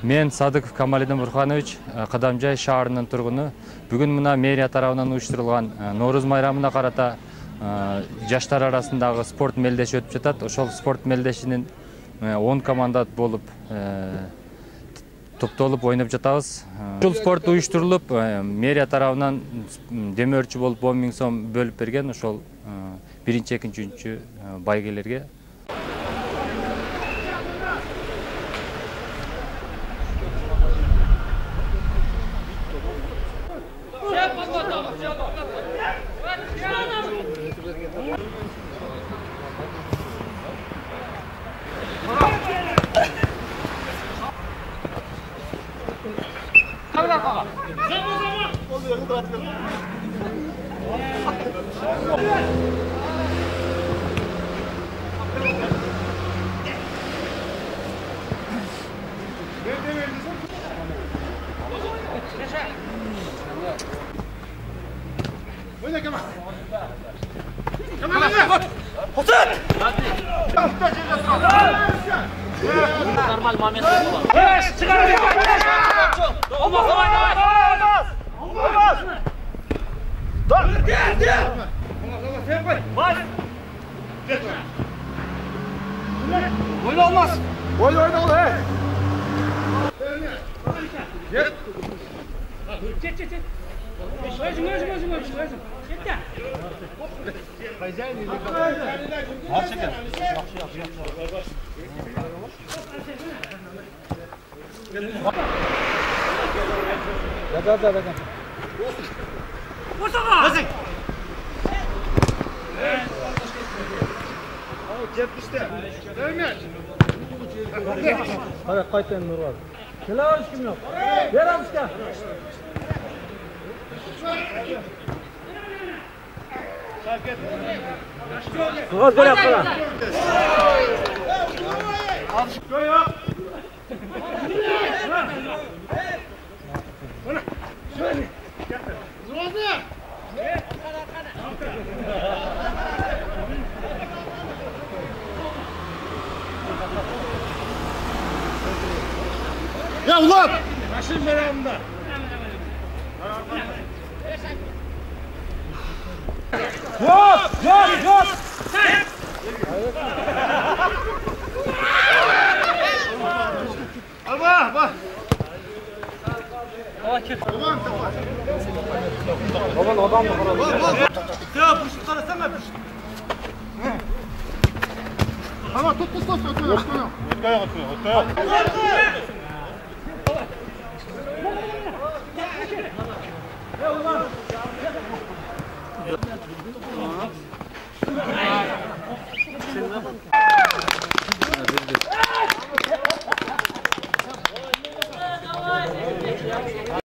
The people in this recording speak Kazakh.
Мен Садыков Камалидин Бурханович, Кадамжай шаарынын тургуну. Бүгүн мына мэрия тарабынан уюштурулган Норуз майрамына карата жаштар арасындагы спорт мелдеши өтүп жатат. Ошол спорт мелдешинин 10 команда болуп топтолуп ойноп жатабыз. Ушул спорт уюштурулуп, мэрия тарабынан демөөрчү болуп 10 000 сом бөлүп берген. Ошол биринчи, экинчи, үчүнчү байгелерге. Normal момент olur. Böyle olmaz. Böyle oyna oğlum he. Gel. Çek. Özüm. Git de. Al çekin. Bakın. Mustafa! Cep işte. Dönme. Hadi kayıtlayın Nurlar. Helal kim yok. Ver alışka. Nurlar böyle yapma lan. Alışka yok. Şöyle. Nurlar. Ya ulan! Başın meramında. Yok! Allah bak. Baban adam mı var? Ya bu şu tarafına bir. Tamam tut. Ötüyor.